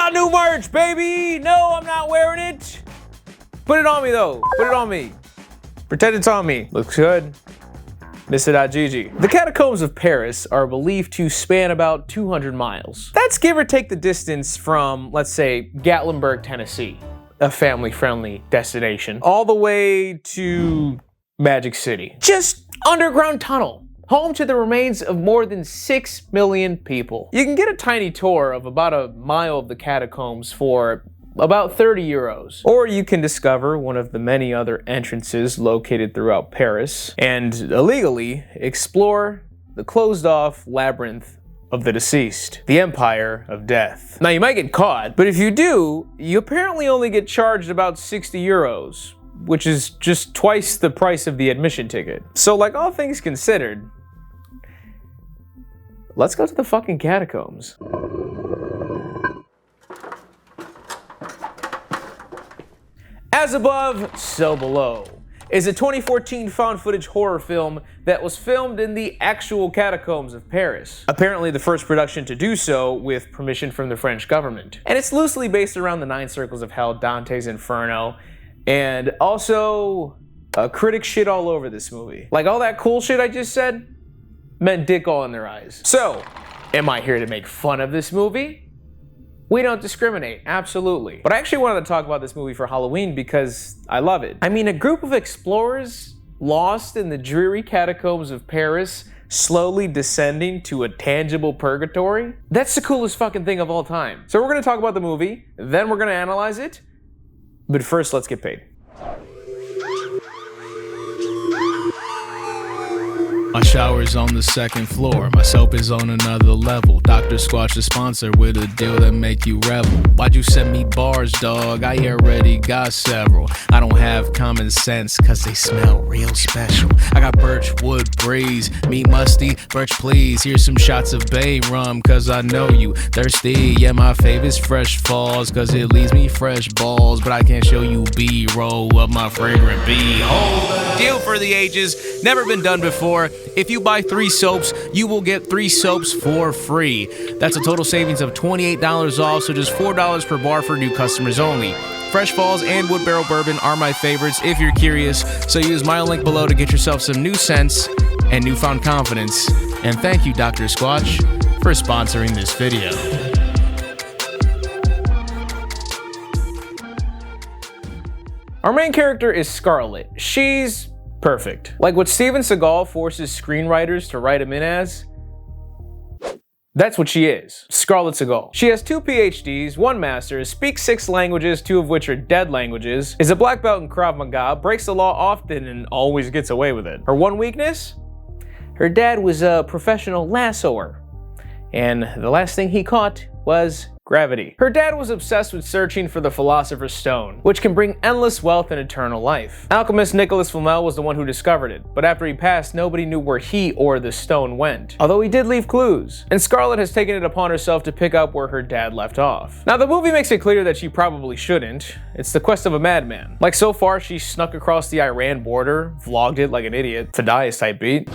got new merch, baby! No, I'm not wearing it. Put it on me though, put it on me. Pretend it's on me. Looks good. Mista.gg. The catacombs of Paris are believed to span about 200 miles. That's give or take the distance from, let's say, Gatlinburg, Tennessee, a family-friendly destination, all the way to Magic City. Just underground tunnel, home to the remains of more than 6 million people. You can get a tiny tour of about a mile of the catacombs for about 30 euros. Or you can discover one of the many other entrances located throughout Paris and illegally explore the closed-off labyrinth of the deceased, the Empire of Death. Now you might get caught, but if you do, you apparently only get charged about 60 euros, which is just twice the price of the admission ticket. So like all things considered, let's go to the fucking catacombs. As Above, So Below is a 2014 found footage horror film that was filmed in the actual catacombs of Paris. Apparently the first production to do so with permission from the French government. And it's loosely based around the 9 Circles of Hell, Dante's Inferno, and also critics shit all over this movie. Like all that cool shit I just said meant dick all in their eyes. So, am I here to make fun of this movie? We don't discriminate, absolutely. But I actually wanted to talk about this movie for Halloween because I love it. I mean, a group of explorers lost in the dreary catacombs of Paris, slowly descending to a tangible purgatory? That's the coolest fucking thing of all time. So we're gonna talk about the movie, then we're gonna analyze it, but first let's get paid. My shower's on the 2nd floor, my soap is on another level. Dr. Squatch the sponsor with a deal that make you revel. Why'd you send me bars, dog? I already got several. I don't have common sense, cause they smell real special. I got birch, wood, breeze, meat musty, birch please. Here's some shots of bay rum, cause I know you thirsty. Yeah, my favorite's fresh falls, cause it leaves me fresh balls. But I can't show you B-roll of my fragrant beehole. Deal for the ages, never been done before. If you buy 3 soaps, you will get 3 soaps for free. That's a total savings of $28 off, so just $4 per bar for new customers only. Fresh Falls and Wood Barrel Bourbon are my favorites if you're curious, so use my link below to get yourself some new scents and newfound confidence. And thank you, Dr. Squatch, for sponsoring this video. Our main character is Scarlett. She's perfect. Like what Steven Seagal forces screenwriters to write him in as, that's what she is. Scarlett Seagal. She has 2 PhDs, 1 master's, speaks 6 languages, 2 of which are dead languages, is a black belt in Krav Maga, breaks the law often and always gets away with it. Her one weakness? Her dad was a professional lassoer, and the last thing he caught was gravity. Her dad was obsessed with searching for the Philosopher's Stone, which can bring endless wealth and eternal life. Alchemist Nicholas Flamel was the one who discovered it, but after he passed, nobody knew where he or the stone went, although he did leave clues, and Scarlett has taken it upon herself to pick up where her dad left off. Now the movie makes it clear that she probably shouldn't. It's the quest of a madman. Like so far, she snuck across the Iran border, vlogged it like an idiot, Fadai's type beat.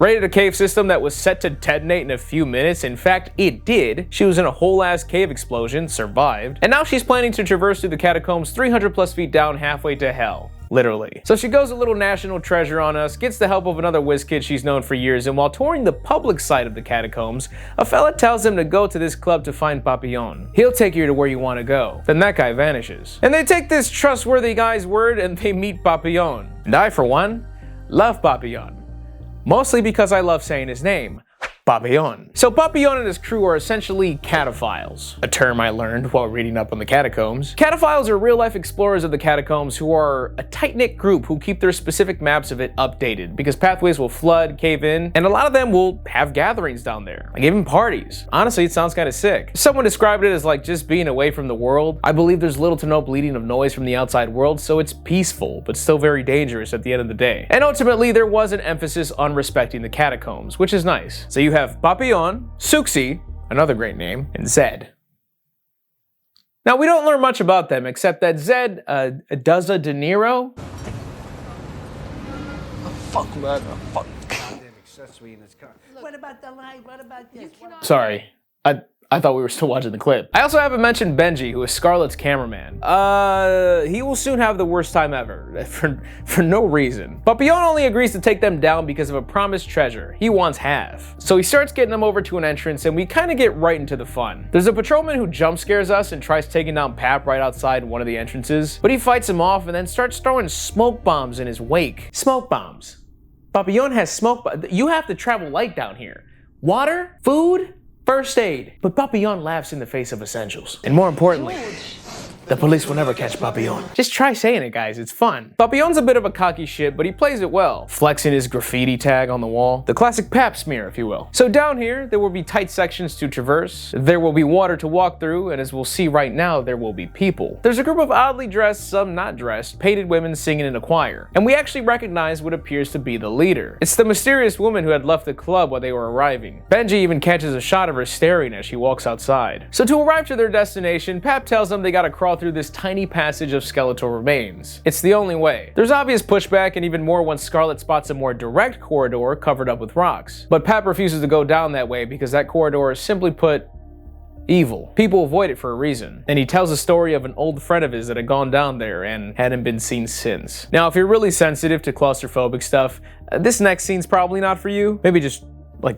Raided a cave system that was set to detonate in a few minutes. In fact, it did. She was in a whole ass cave explosion, survived, and now she's planning to traverse through the catacombs 300 plus feet down halfway to hell. Literally. So she goes a little national treasure on us, gets the help of another whiz kid she's known for years, and while touring the public side of the catacombs, a fella tells him to go to this club to find Papillon. He'll take you to where you want to go. Then that guy vanishes. And they take this trustworthy guy's word and they meet Papillon. And I, for one, love Papillon. Mostly because I love saying his name, Papillon. So Papillon and his crew are essentially cataphiles, a term I learned while reading up on the catacombs. Cataphiles are real-life explorers of the catacombs who are a tight-knit group who keep their specific maps of it updated because pathways will flood, cave in, and a lot of them will have gatherings down there, like even parties. Honestly, it sounds kind of sick. Someone described it as like just being away from the world. I believe there's little to no bleeding of noise from the outside world, so it's peaceful, but still very dangerous at the end of the day. And ultimately, there was an emphasis on respecting the catacombs, which is nice. So you have Papillon, Suxi, another great name, and Zed. Now, we don't learn much about them, except that Zed does a De Niro. Oh, fuck, man. Oh, fuck. Goddamn accessory in this car. What about the light? What about this? Sorry. I thought we were still watching the clip. I also haven't mentioned Benji, who is Scarlett's cameraman. He will soon have the worst time ever, for no reason. Papillon only agrees to take them down because of a promised treasure. He wants half. So he starts getting them over to an entrance, and we kind of get right into the fun. There's a patrolman who jump scares us and tries taking down Pap right outside one of the entrances, but he fights him off and then starts throwing smoke bombs in his wake. Smoke bombs. Papillon has smoke bombs. You have to travel light down here. Water, food, first aid. But Papillon laughs in the face of essentials. And more importantly, the police will never catch Papillon. Just try saying it, guys, it's fun. Papillon's a bit of a cocky shit, but he plays it well, flexing his graffiti tag on the wall. The classic Pap smear, if you will. So down here, there will be tight sections to traverse, there will be water to walk through, and as we'll see right now, there will be people. There's a group of oddly dressed, some not dressed, painted women singing in a choir, and we actually recognize what appears to be the leader. It's the mysterious woman who had left the club while they were arriving. Benji even catches a shot of her staring as she walks outside. So to arrive to their destination, Pap tells them they gotta crawl through this tiny passage of skeletal remains. It's the only way. There's obvious pushback and even more when Scarlett spots a more direct corridor covered up with rocks. But Pap refuses to go down that way because that corridor is, simply put, evil. People avoid it for a reason. And he tells a story of an old friend of his that had gone down there and hadn't been seen since. Now, if you're really sensitive to claustrophobic stuff, this next scene's probably not for you. Maybe just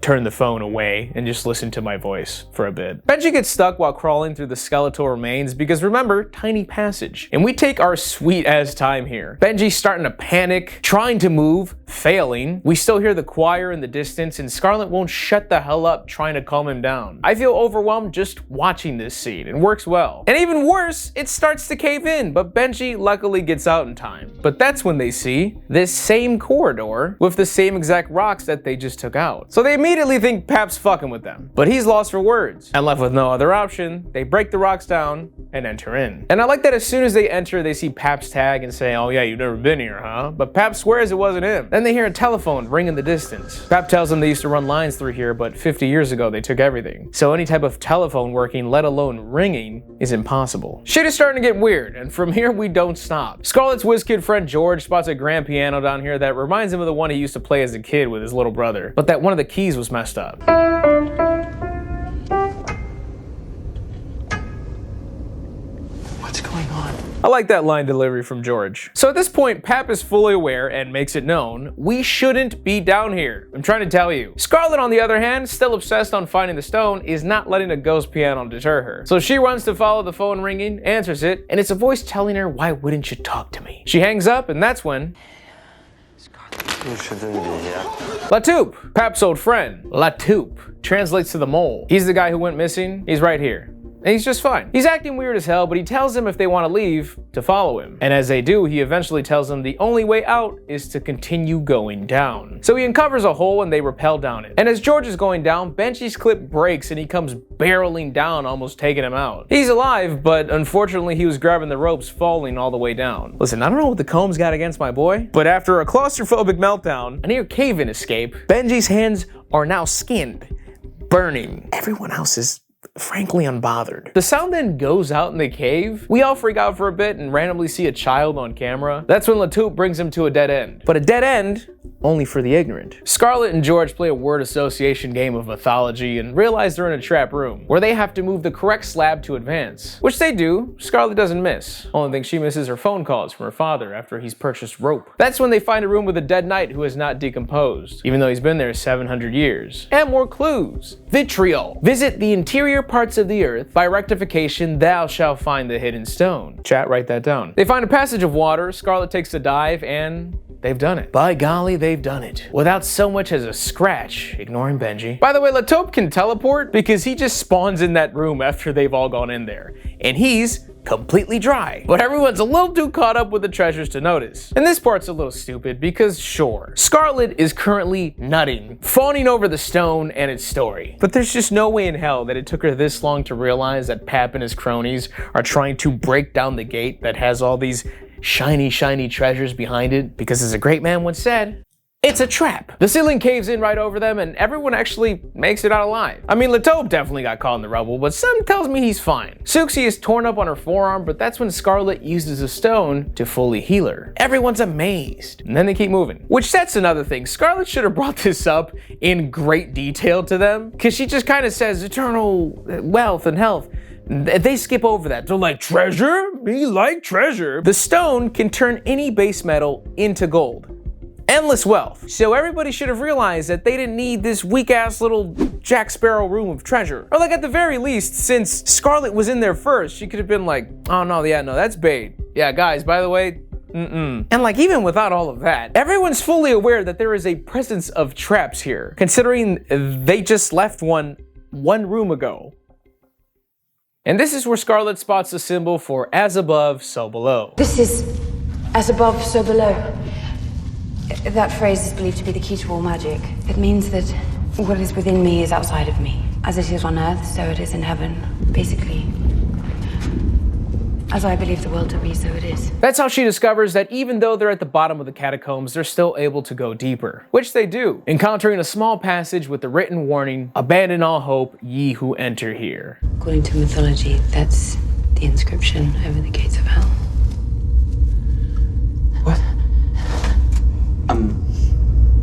turn the phone away and just listen to my voice for a bit. Benji gets stuck while crawling through the skeletal remains because remember, tiny passage. And we take our sweet ass time here. Benji's starting to panic, trying to move, failing. We still hear the choir in the distance and Scarlett won't shut the hell up trying to calm him down. I feel overwhelmed just watching this scene. It works well. And even worse, it starts to cave in, but Benji luckily gets out in time. But that's when they see this same corridor with the same exact rocks that they just took out. So they immediately think Pap's fucking with them, but he's lost for words. And left with no other option, they break the rocks down and enter in. And I like that as soon as they enter, they see Pap's tag and say, oh yeah, you've never been here, huh? But Pap swears it wasn't him. Then they hear a telephone ring in the distance. Pap tells them they used to run lines through here, but 50 years ago they took everything. So any type of telephone working, let alone ringing, is impossible. Shit is starting to get weird, and from here we don't stop. Scarlett's whiz kid friend George spots a grand piano down here that reminds him of the one he used to play as a kid with his little brother, but that one of the keys was messed up. What's going on? I like that line delivery from George. So at this point, Pap is fully aware and makes it known, we shouldn't be down here. I'm trying to tell you. Scarlett, on the other hand, still obsessed on finding the stone, is not letting a ghost piano deter her. So she runs to follow the phone ringing, answers it, and it's a voice telling her, why wouldn't you talk to me? She hangs up, and that's when Latoup, Pap's old friend. Latoup translates to the mole. He's the guy who went missing. He's right here. And he's just fine. He's acting weird as hell, but he tells them if they want to leave, to follow him. And as they do, he eventually tells them the only way out is to continue going down. So he uncovers a hole and they rappel down it. And as George is going down, Benji's clip breaks and he comes barreling down, almost taking him out. He's alive, but unfortunately he was grabbing the ropes, falling all the way down. Listen, I don't know what the combs got against my boy, but after a claustrophobic meltdown, a near cave-in escape, Benji's hands are now skinned, burning. Everyone else is frankly unbothered. The sound then goes out in the cave. We all freak out for a bit and randomly see a child on camera. That's when Latoup brings him to a dead end. But a dead end only for the ignorant. Scarlett and George play a word association game of mythology and realize they're in a trap room where they have to move the correct slab to advance. Which they do. Scarlett doesn't miss. Only thing she misses are phone calls from her father after he's purchased rope. That's when they find a room with a dead knight who has not decomposed, even though he's been there 700 years. And more clues. Vitriol. Visit the interior parts of the earth. By rectification, thou shalt find the hidden stone. Chat, write that down. They find a passage of water. Scarlett takes a dive and they've done it. By golly, they've done it. Without so much as a scratch, ignoring Benji. By the way, Latoup can teleport because he just spawns in that room after they've all gone in there. And he's completely dry. But everyone's a little too caught up with the treasures to notice. And this part's a little stupid because sure, Scarlett is currently nutting, fawning over the stone and its story. But there's just no way in hell that it took her this long to realize that Pap and his cronies are trying to break down the gate that has all these shiny treasures behind it, because as a great man once said, It's a trap. The ceiling caves in right over them and everyone actually makes it out alive. I mean, Latobe definitely got caught in the rubble, but something tells me he's fine. Suxi is torn up on her forearm, but that's when Scarlet uses a stone to fully heal her. Everyone's amazed, and then they keep moving. Which that's another thing. Scarlet should have brought this up in great detail to them, because she just kind of says eternal wealth and health. They skip over that. They're like, treasure? Me like treasure. The stone can turn any base metal into gold. Endless wealth. So everybody should have realized that they didn't need this weak-ass little Jack Sparrow room of treasure. Or like at the very least, since Scarlet was in there first, she could have been like, oh no, yeah, no, that's bait. Yeah, guys, by the way, And like even without all of that, everyone's fully aware that there is a presence of traps here, considering they just left one room ago. And this is where Scarlet spots the symbol for as above, so below. This is as above, so below. That phrase is believed to be the key to all magic. It means that what is within me is outside of me. As it is on earth, so it is in heaven. Basically, as I believe the world to be, so it is. That's how she discovers that even though they're at the bottom of the catacombs, they're still able to go deeper, which they do, encountering a small passage with the written warning, "Abandon all hope, ye who enter here." According to mythology, that's the inscription over the gates of hell. What?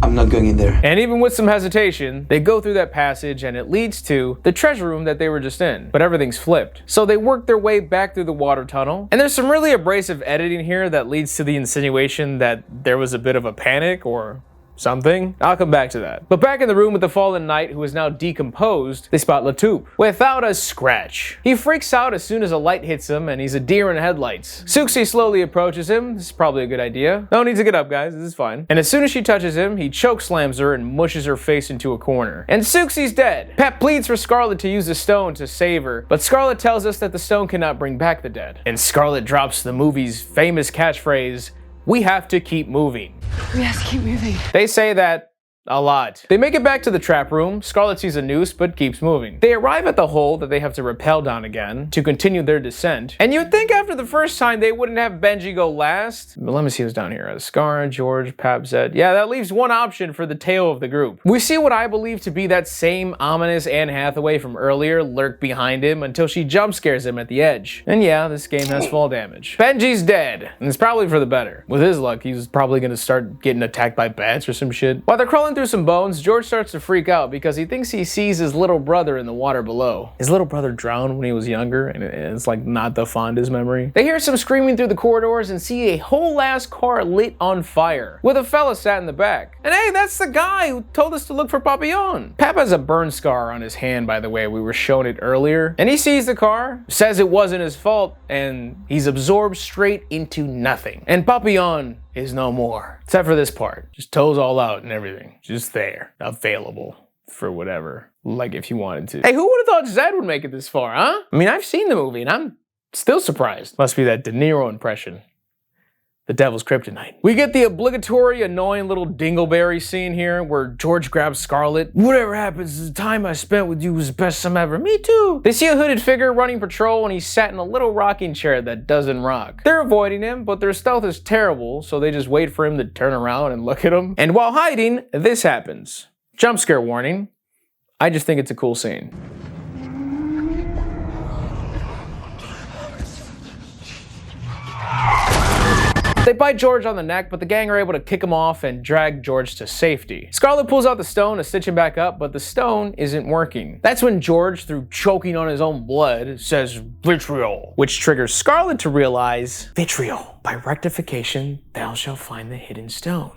I'm not going in there. And even with some hesitation, they go through that passage and it leads to the treasure room that they were just in, but everything's flipped. So they work their way back through the water tunnel, and there's some really abrasive editing here that leads to the insinuation that there was a bit of a panic or something. I'll come back to that. But back in the room with the fallen knight who is now decomposed, they spot Latobe without a scratch. He freaks out as soon as a light hits him and he's a deer in headlights. Suxi slowly approaches him. This is probably a good idea. No need to get up, guys. This is fine. And as soon as she touches him, he chokeslams her and mushes her face into a corner. And Suxi's dead. Pep pleads for Scarlet to use the stone to save her, but Scarlet tells us that the stone cannot bring back the dead. And Scarlet drops the movie's famous catchphrase, "We have to keep moving." We have to keep moving. They say that a lot. They make it back to the trap room. Scarlet sees a noose but keeps moving. They arrive at the hole that they have to rappel down again to continue their descent. And you'd think after the first time they wouldn't have Benji go last. But let me see who's down here. Scar, George, Pap, Zed. Yeah, that leaves one option for the tail of the group. We see what I believe to be that same ominous Anne Hathaway from earlier lurk behind him until she jump scares him at the edge. And yeah, this game has fall damage. Benji's dead, and it's probably for the better. With his luck, he's probably gonna start getting attacked by bats or some shit. While they're crawling through some bones, George starts to freak out because he thinks he sees his little brother in the water below. His little brother drowned when he was younger, and it's like not the fondest memory. They hear some screaming through the corridors and see a whole ass car lit on fire with a fella sat in the back. And hey, that's the guy who told us to look for Papillon. Pap has a burn scar on his hand, by the way. We were shown it earlier. And he sees the car, says it wasn't his fault, and he's absorbed straight into nothing. And Papillon is no more. Except for this part. Just toes all out and everything. Just there. Available for whatever. Like if you wanted to. Hey, who would have thought Zed would make it this far, huh? I mean, I've seen the movie and I'm still surprised. Must be that De Niro impression. The Devil's Kryptonite. We get the obligatory annoying little dingleberry scene here where George grabs Scarlet. Whatever happens, the time I spent with you was the best time ever. Me too. They see a hooded figure running patrol and he's sat in a little rocking chair that doesn't rock. They're avoiding him, but their stealth is terrible, so they just wait for him to turn around and look at him. And while hiding, this happens. Jump scare warning. I just think it's a cool scene. They bite George on the neck, but the gang are able to kick him off and drag George to safety. Scarlet pulls out the stone to stitch him back up, but the stone isn't working. That's when George, through choking on his own blood, says vitriol, which triggers Scarlet to realize, vitriol, by rectification, thou shalt find the hidden stone.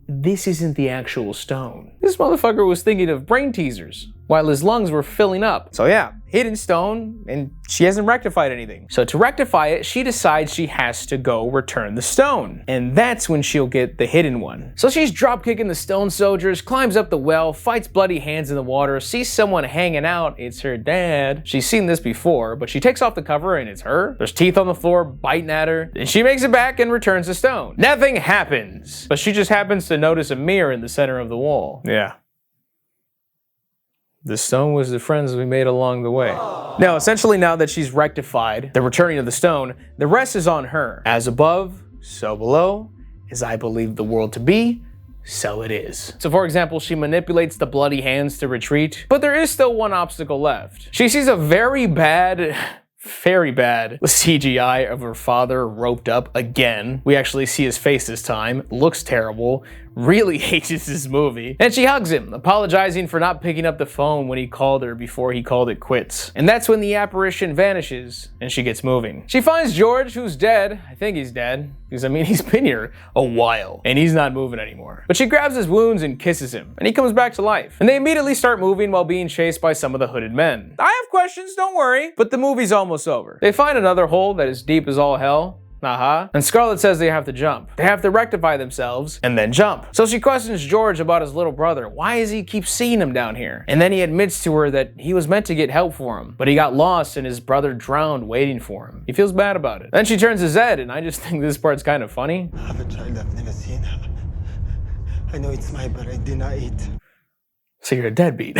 This isn't the actual stone. This motherfucker was thinking of brain teasers while his lungs were filling up. So yeah, hidden stone, and she hasn't rectified anything. So to rectify it, she decides she has to go return the stone. And that's when she'll get the hidden one. So she's dropkicking the stone soldiers, climbs up the well, fights bloody hands in the water, sees someone hanging out, it's her dad. She's seen this before, but she takes off the cover and it's her. There's teeth on the floor biting at her. And she makes it back and returns the stone. Nothing happens, but she just happens to notice a mirror in the center of the wall. Yeah. The stone was the friends we made along the way. Now, essentially now that she's rectified the returning of the stone, the rest is on her. As above, so below, as I believe the world to be, So it is. So for example, she manipulates the bloody hands to retreat, but there is still one obstacle left. She sees a very bad CGI of her father roped up again. We actually see his face this time. Looks terrible. Really hates this movie. And she hugs him, apologizing for not picking up the phone when he called her before he called it quits. And that's when the apparition vanishes and she gets moving. She finds George, who's dead. I think he's dead, because I mean, he's been here a while and he's not moving anymore. But she grabs his wounds and kisses him, and he comes back to life. And they immediately start moving while being chased by some of the hooded men. I have questions, don't worry, but the movie's almost over. They find another hole that is deep as all hell. And Scarlet says they have to jump. They have to rectify themselves and then jump. So she questions George about his little brother. Why does he keep seeing him down here? And then he admits to her that he was meant to get help for him, but he got lost and his brother drowned waiting for him. He feels bad about it. Then she turns to Zed, and I just think this part's kind of funny. I have a child I've never seen. I know it's mine, but I deny it. So you're a deadbeat.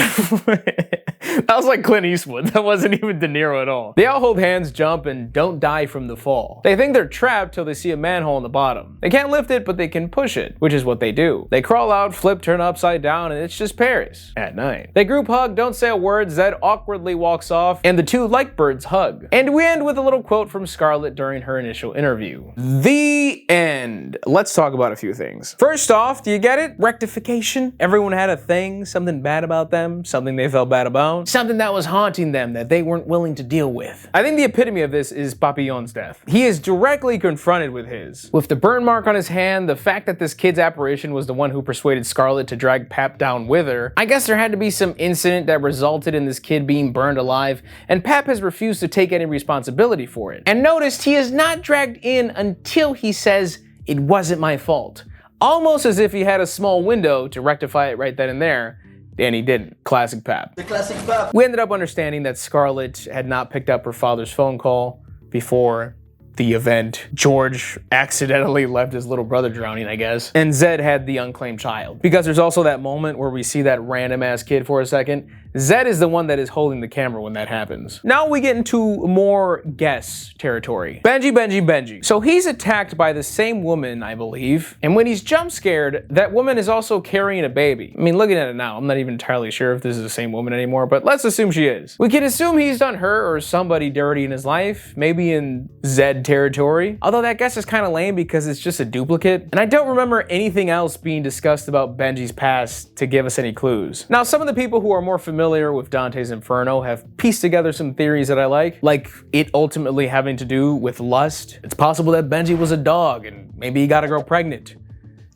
That was like Clint Eastwood. That wasn't even De Niro at all. They all hold hands, jump, and don't die from the fall. They think they're trapped till they see a manhole in the bottom. They can't lift it, but they can push it, which is what they do. They crawl out, flip, turn upside down, and it's just Paris at night. They group hug, don't say a word, Zed awkwardly walks off, and the two like birds hug. And we end with a little quote from Scarlet during her initial interview. The end. Let's talk about a few things. First off, do you get it? Rectification. Everyone had a thing, something bad about them, something they felt bad about, something that was haunting them that they weren't willing to deal with. I think the epitome of this is Papillon's death. He is directly confronted with his. With the burn mark on his hand, the fact that this kid's apparition was the one who persuaded Scarlet to drag Pap down with her, I guess there had to be some incident that resulted in this kid being burned alive, and Pap has refused to take any responsibility for it. And notice he is not dragged in until he says, "It wasn't my fault." Almost as if he had a small window to rectify it right then and there. And he didn't. Classic Pap. The classic Pap. We ended up understanding that Scarlet had not picked up her father's phone call before the event. George accidentally left his little brother drowning, I guess. And Zed had the unclaimed child. Because there's also that moment where we see that random ass kid for a second. Zed is the one that is holding the camera when that happens. Now we get into more guess territory. Benji. So he's attacked by the same woman, I believe. And when he's jump scared, that woman is also carrying a baby. I mean, looking at it now, I'm not even entirely sure if this is the same woman anymore, but let's assume she is. We can assume he's done her or somebody dirty in his life, maybe in Zed territory. Although that guess is kind of lame because it's just a duplicate. And I don't remember anything else being discussed about Benji's past to give us any clues. Now, some of the people who are more familiar with Dante's Inferno have pieced together some theories that I like it ultimately having to do with lust. It's possible that Benji was a dog and maybe he got a girl pregnant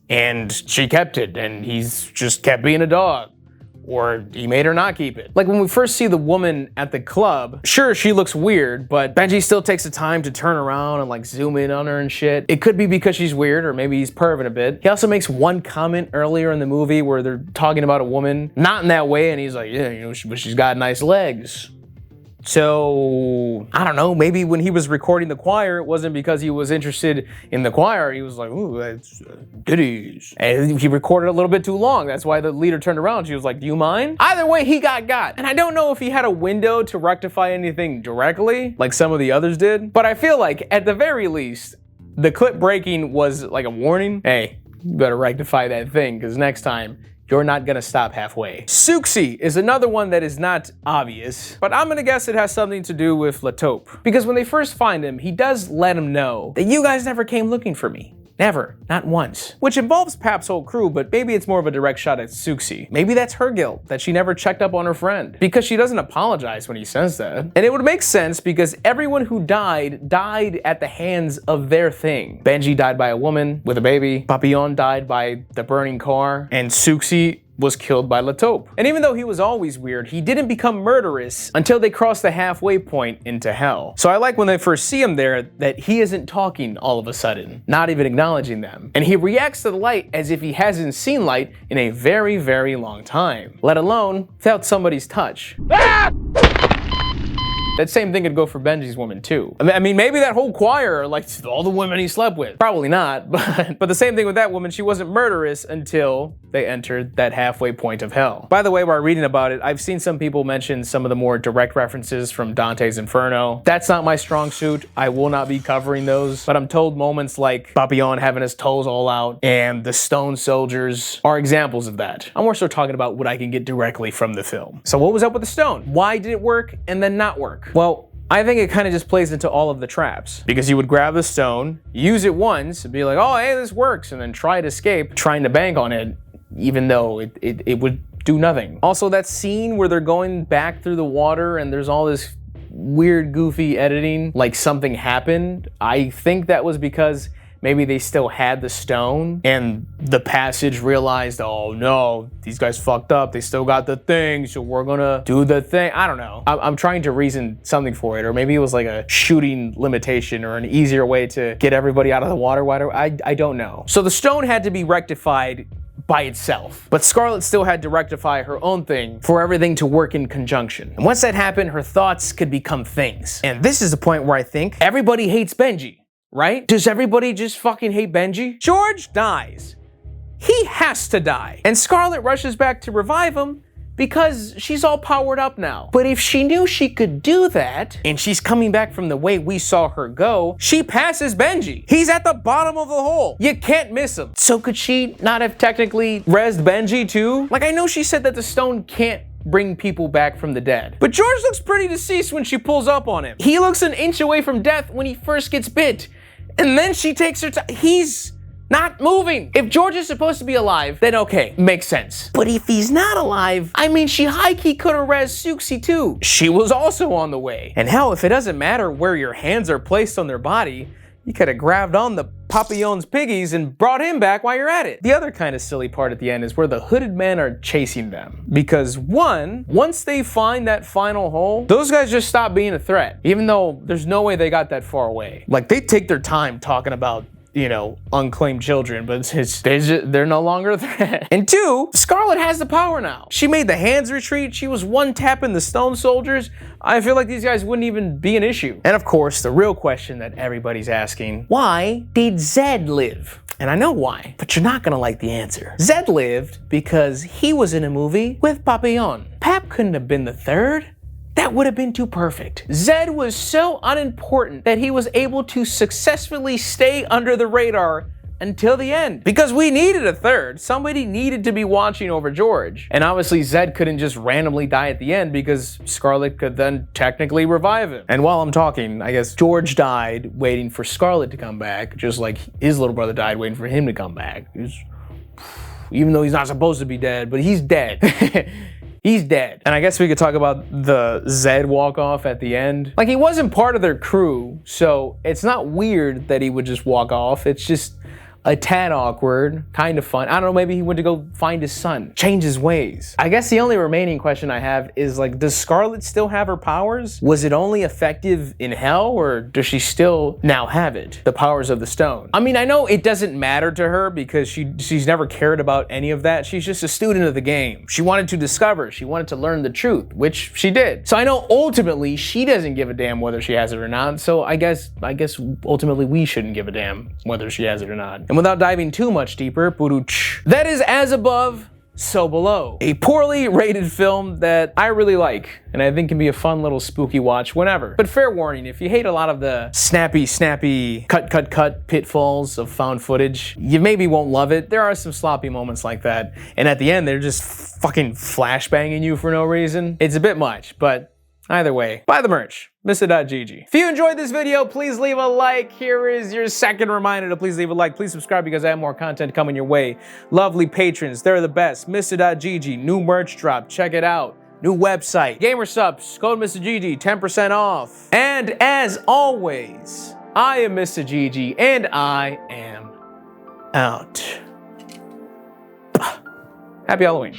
and she kept it and he's just kept being a dog. Or he made her not keep it. Like when we first see the woman at the club, sure, she looks weird, but Benji still takes the time to turn around and like zoom in on her and shit. It could be because she's weird, or maybe he's perving a bit. He also makes one comment earlier in the movie where they're talking about a woman, not in that way, and he's like, yeah, you know, but she's got nice legs. So, I don't know, maybe when he was recording the choir, it wasn't because he was interested in the choir. He was like, ooh, that's ditties. And he recorded a little bit too long. That's why the leader turned around. She was like, do you mind? Either way, he got. And I don't know if he had a window to rectify anything directly, like some of the others did. But I feel like, at the very least, the clip breaking was like a warning. Hey, you better rectify that thing, because next time, you're not gonna stop halfway. Suxi is another one that is not obvious, but I'm gonna guess it has something to do with Lataupe. Because when they first find him, he does let him know that you guys never came looking for me. Never, not once. Which involves Pap's whole crew, but maybe it's more of a direct shot at Suxi. Maybe that's her guilt, that she never checked up on her friend. Because she doesn't apologize when he says that. And it would make sense because everyone who died at the hands of their thing. Benji died by a woman with a baby, Papillon died by the burning car, and Suxi was killed by Lataupe. And even though he was always weird, he didn't become murderous until they crossed the halfway point into hell. So I like when they first see him there that he isn't talking all of a sudden, not even acknowledging them. And he reacts to the light as if he hasn't seen light in a very, very long time, let alone felt somebody's touch. That same thing could go for Benji's woman too. I mean, maybe that whole choir, like all the women he slept with. Probably not, but the same thing with that woman, she wasn't murderous until they entered that halfway point of hell. By the way, while reading about it, I've seen some people mention some of the more direct references from Dante's Inferno. That's not my strong suit. I will not be covering those, but I'm told moments like Papillon having his toes all out and the stone soldiers are examples of that. I'm more so talking about what I can get directly from the film. So what was up with the stone? Why did it work and then not work? Well, I think it kind of just plays into all of the traps, because you would grab the stone, use it once, and be like, oh, hey, this works, and then try to escape, trying to bank on it, even though it would do nothing. Also, that scene where they're going back through the water and there's all this weird, goofy editing, like something happened, I think that was because maybe they still had the stone and the passage realized, oh no, these guys fucked up. They still got the thing, so we're gonna do the thing. I don't know. I'm trying to reason something for it, or maybe it was like a shooting limitation or an easier way to get everybody out of the water. I don't know. So the stone had to be rectified by itself, but Scarlet still had to rectify her own thing for everything to work in conjunction. And once that happened, her thoughts could become things. And this is the point where I think everybody hates Benji. Right? Does everybody just fucking hate Benji? George dies. He has to die. And Scarlet rushes back to revive him because she's all powered up now. But if she knew she could do that, and she's coming back from the way we saw her go, she passes Benji. He's at the bottom of the hole. You can't miss him. So could she not have technically rezzed Benji too? Like, I know she said that the stone can't bring people back from the dead, but George looks pretty deceased when she pulls up on him. He looks an inch away from death when he first gets bit. And then she takes her time. He's not moving. If George is supposed to be alive, then okay, makes sense. But if he's not alive, I mean, she high-key could have rezzed Suxi too. She was also on the way. And hell, if it doesn't matter where your hands are placed on their body, you could have grabbed on the Papillon's piggies and brought him back while you're at it. The other kind of silly part at the end is where the hooded men are chasing them. Because one, once they find that final hole, those guys just stop being a threat, even though there's no way they got that far away. Like, they take their time talking about, you know, unclaimed children, but they're no longer a threat. And two, Scarlet has the power now. She made the hands retreat. She was one tapping the stone soldiers. I feel like these guys wouldn't even be an issue. And of course, the real question that everybody's asking, why did Zed live? And I know why, but you're not gonna like the answer. Zed lived because he was in a movie with Papillon. Pap couldn't have been the third. That would have been too perfect. Zed was so unimportant that he was able to successfully stay under the radar until the end. Because we needed a third. Somebody needed to be watching over George. And obviously Zed couldn't just randomly die at the end because Scarlet could then technically revive him. And while I'm talking, I guess George died waiting for Scarlet to come back, just like his little brother died waiting for him to come back. Even though he's not supposed to be dead, but he's dead. He's dead. And I guess we could talk about the Zed walk-off at the end. Like, he wasn't part of their crew, so it's not weird that he would just walk off. It's just a tad awkward, kind of fun. I don't know, maybe he went to go find his son, change his ways. I guess the only remaining question I have is, like, does Scarlet still have her powers? Was it only effective in hell, or does she still now have it? The powers of the stone. I mean, I know it doesn't matter to her because she's never cared about any of that. She's just a student of the game. She wanted to discover, she wanted to learn the truth, which she did. So I know ultimately she doesn't give a damn whether she has it or not. So I guess ultimately we shouldn't give a damn whether she has it or not. And without diving too much deeper, that is As Above, So Below. A poorly rated film that I really like, and I think can be a fun little spooky watch whenever. But fair warning, if you hate a lot of the snappy, cut pitfalls of found footage, you maybe won't love it. There are some sloppy moments like that, and at the end, they're just fucking flashbanging you for no reason. It's a bit much, but either way, buy the merch, Mista.gg. If you enjoyed this video, please leave a like. Here is your second reminder to please leave a like. Please subscribe because I have more content coming your way. Lovely patrons, they're the best. Mista.gg, new merch drop, check it out. New website, Gamer Subs, code Mista.gg, 10% off. And as always, I am Mista.gg and I am out. Happy Halloween.